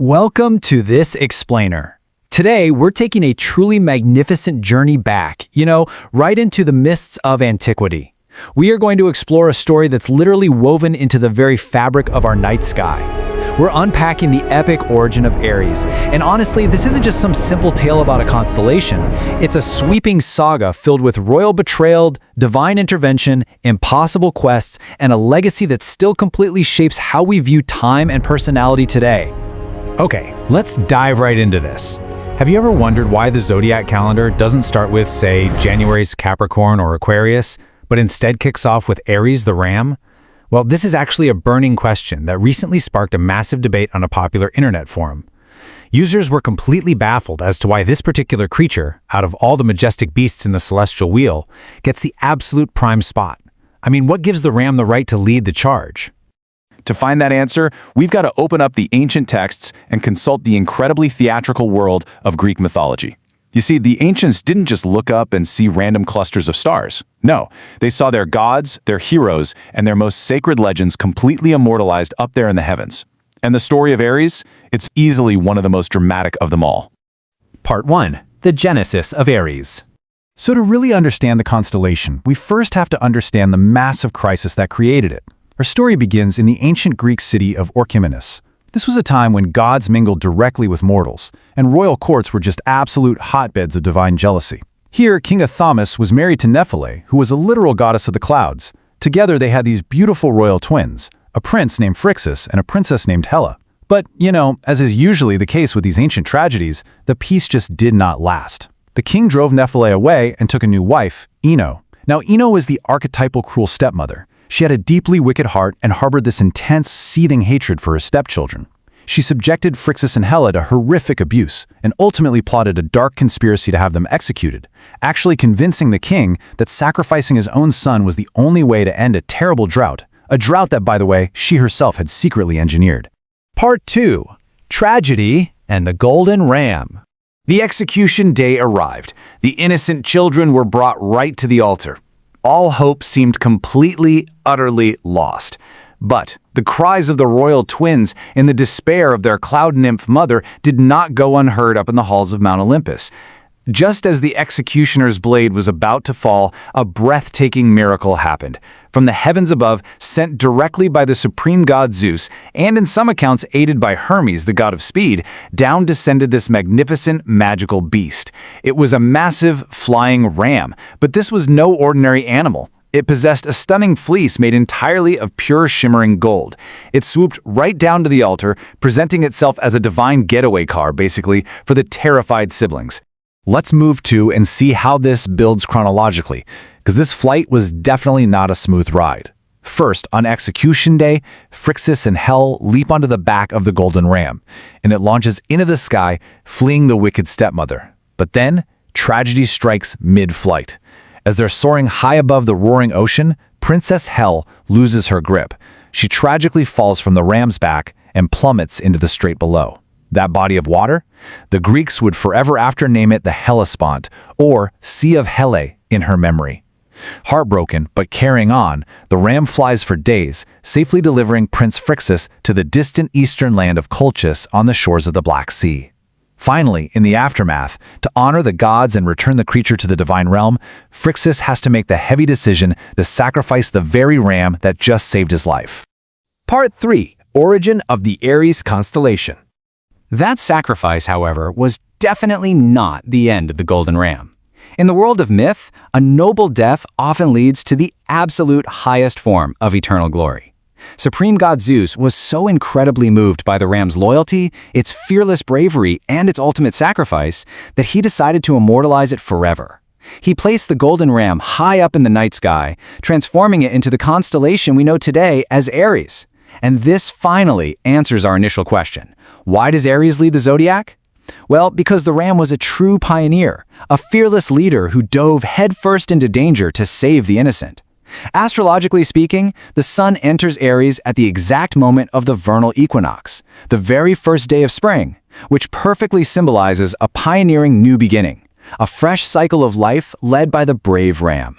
Welcome to This Explainer. Today, we're taking a truly magnificent journey back, right into the mists of antiquity. We are going to explore a story that's literally woven into the very fabric of our night sky. We're unpacking the epic origin of Aries, and honestly, this isn't just some simple tale about a constellation. It's a sweeping saga filled with royal betrayal, divine intervention, impossible quests, and a legacy that still completely shapes how we view time and personality today. Okay, let's dive right into this. Have you ever wondered why the zodiac calendar doesn't start with, say, January's Capricorn or Aquarius, but instead kicks off with Aries the Ram? Well, this is actually a burning question that recently sparked a massive debate on a popular internet forum. Users were completely baffled as to why this particular creature, out of all the majestic beasts in the celestial wheel, gets the absolute prime spot. I mean, what gives the ram the right to lead the charge? To find that answer, we've got to open up the ancient texts and consult the incredibly theatrical world of Greek mythology. You see, the ancients didn't just look up and see random clusters of stars. No, they saw their gods, their heroes, and their most sacred legends completely immortalized up there in the heavens. And the story of Aries? It's easily one of the most dramatic of them all. Part 1. The Genesis of Aries. So to really understand the constellation, we first have to understand the massive crisis that created it. Our story begins in the ancient Greek city of Orchomenus. This was a time when gods mingled directly with mortals, and royal courts were just absolute hotbeds of divine jealousy. Here, King Athamas was married to Nephele, who was a literal goddess of the clouds. Together, they had these beautiful royal twins, a prince named Phrixus and a princess named Helle. But, as is usually the case with these ancient tragedies, the peace just did not last. The king drove Nephele away and took a new wife, Ino. Now, Ino was the archetypal cruel stepmother. She had a deeply wicked heart and harbored this intense, seething hatred for her stepchildren. She subjected Phrixus and Helle to horrific abuse and ultimately plotted a dark conspiracy to have them executed, actually convincing the king that sacrificing his own son was the only way to end a terrible drought, a drought that, by the way, she herself had secretly engineered. Part 2. Tragedy and the Golden Ram. The execution day arrived. The innocent children were brought right to the altar. All hope seemed completely, utterly lost. But the cries of the royal twins and the despair of their cloud nymph mother did not go unheard up in the halls of Mount Olympus. Just as the executioner's blade was about to fall, a breathtaking miracle happened. From the heavens above, sent directly by the supreme god Zeus, and in some accounts aided by Hermes, the god of speed, down descended this magnificent, magical beast. It was a massive, flying ram, but this was no ordinary animal. It possessed a stunning fleece made entirely of pure shimmering gold. It swooped right down to the altar, presenting itself as a divine getaway car, basically, for the terrified siblings. Let's move to and see how this builds chronologically, because this flight was definitely not a smooth ride. First, on execution day, Phrixus and Helle leap onto the back of the golden ram, and it launches into the sky, fleeing the wicked stepmother. But then, tragedy strikes mid-flight. As they're soaring high above the roaring ocean, Princess Helle loses her grip. She tragically falls from the ram's back and plummets into the strait below. That body of water? The Greeks would forever after name it the Hellespont, or Sea of Helle, in her memory. Heartbroken, but carrying on, the ram flies for days, safely delivering Prince Phrixus to the distant eastern land of Colchis on the shores of the Black Sea. Finally, in the aftermath, to honor the gods and return the creature to the divine realm, Phrixus has to make the heavy decision to sacrifice the very ram that just saved his life. Part 3. Origin of the Aries constellation. That sacrifice, however, was definitely not the end of the Golden Ram. In the world of myth, a noble death often leads to the absolute highest form of eternal glory. Supreme God Zeus was so incredibly moved by the ram's loyalty, its fearless bravery, and its ultimate sacrifice that he decided to immortalize it forever. He placed the golden ram high up in the night sky, transforming it into the constellation we know today as Aries. And this finally answers our initial question. Why does Aries lead the zodiac? Well, because the ram was a true pioneer, a fearless leader who dove headfirst into danger to save the innocent. Astrologically speaking, the sun enters Aries at the exact moment of the vernal equinox, the very first day of spring, which perfectly symbolizes a pioneering new beginning, a fresh cycle of life led by the brave ram.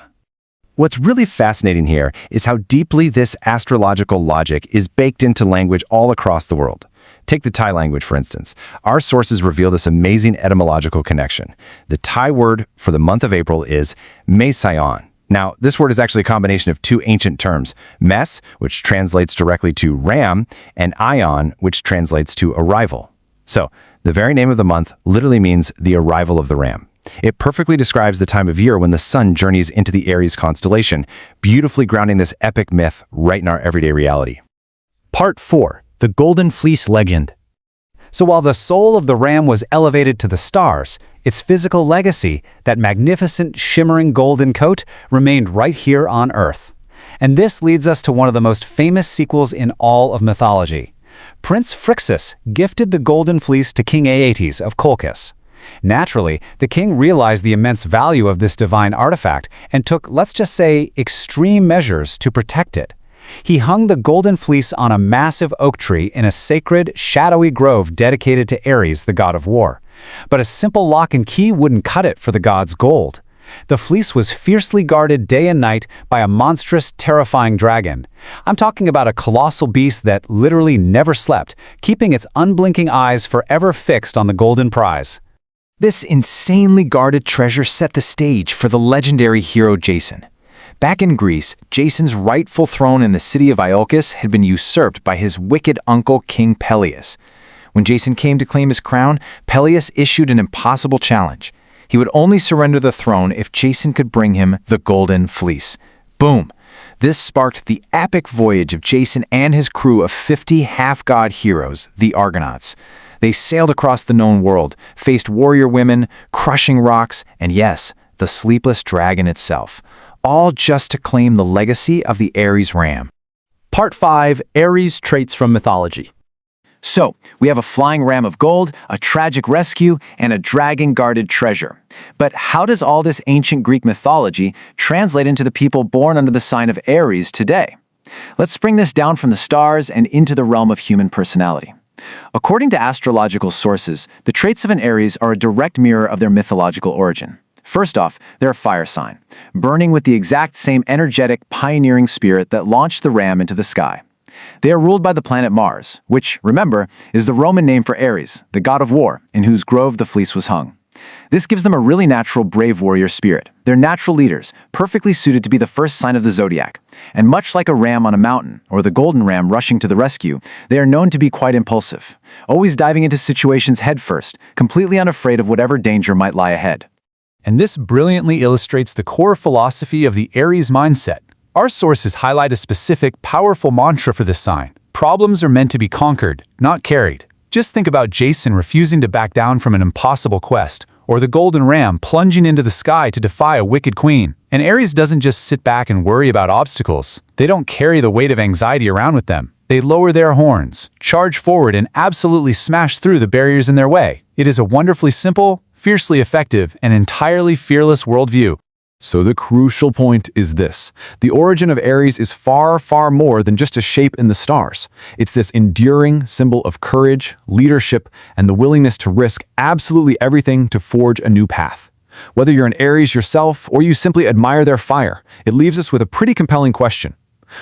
What's really fascinating here is how deeply this astrological logic is baked into language all across the world. Take the Thai language, for instance. Our sources reveal this amazing etymological connection. The Thai word for the month of April is Mae Sayon. Now, this word is actually a combination of two ancient terms, mes, which translates directly to ram, and ion, which translates to arrival. So, the very name of the month literally means the arrival of the ram. It perfectly describes the time of year when the sun journeys into the Aries constellation, beautifully grounding this epic myth right in our everyday reality. Part 4. The Golden Fleece Legend. So while the soul of the ram was elevated to the stars, its physical legacy, that magnificent shimmering golden coat, remained right here on Earth. And this leads us to one of the most famous sequels in all of mythology. Prince Phrixus gifted the golden fleece to King Aeetes of Colchis. Naturally, the king realized the immense value of this divine artifact and took, let's just say, extreme measures to protect it. He hung the golden fleece on a massive oak tree in a sacred, shadowy grove dedicated to Aries, the god of war. But a simple lock and key wouldn't cut it for the god's gold. The fleece was fiercely guarded day and night by a monstrous, terrifying dragon. I'm talking about a colossal beast that literally never slept, keeping its unblinking eyes forever fixed on the golden prize. This insanely guarded treasure set the stage for the legendary hero Jason. Back in Greece, Jason's rightful throne in the city of Iolcus had been usurped by his wicked uncle King Peleus. When Jason came to claim his crown, Peleus issued an impossible challenge. He would only surrender the throne if Jason could bring him the golden fleece. Boom! This sparked the epic voyage of Jason and his crew of 50 half-god heroes, the Argonauts. They sailed across the known world, faced warrior women, crushing rocks, and yes, the sleepless dragon itself, all just to claim the legacy of the Aries ram. Part 5. Aries Traits from Mythology. So, we have a flying ram of gold, a tragic rescue, and a dragon-guarded treasure. But how does all this ancient Greek mythology translate into the people born under the sign of Aries today? Let's bring this down from the stars and into the realm of human personality. According to astrological sources, the traits of an Aries are a direct mirror of their mythological origin. First off, they're a fire sign, burning with the exact same energetic, pioneering spirit that launched the ram into the sky. They are ruled by the planet Mars, which, remember, is the Roman name for Ares, the god of war, in whose grove the fleece was hung. This gives them a really natural brave warrior spirit. They're natural leaders, perfectly suited to be the first sign of the zodiac. And much like a ram on a mountain, or the golden ram rushing to the rescue, they are known to be quite impulsive, always diving into situations headfirst, completely unafraid of whatever danger might lie ahead. And this brilliantly illustrates the core philosophy of the Aries mindset. Our sources highlight a specific, powerful mantra for this sign. Problems are meant to be conquered, not carried. Just think about Jason refusing to back down from an impossible quest, or the golden ram plunging into the sky to defy a wicked queen. And Aries doesn't just sit back and worry about obstacles. They don't carry the weight of anxiety around with them. They lower their horns, charge forward, and absolutely smash through the barriers in their way. It is a wonderfully simple, fiercely effective, and entirely fearless worldview. So the crucial point is this. The origin of Aries is far, far more than just a shape in the stars. It's this enduring symbol of courage, leadership, and the willingness to risk absolutely everything to forge a new path. Whether you're an Aries yourself or you simply admire their fire, it leaves us with a pretty compelling question.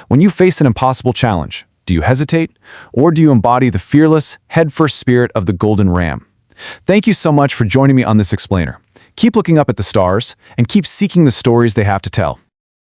When you face an impossible challenge, do you hesitate, or do you embody the fearless, head-first spirit of the golden ram? Thank you so much for joining me on this explainer. Keep looking up at the stars, and keep seeking the stories they have to tell.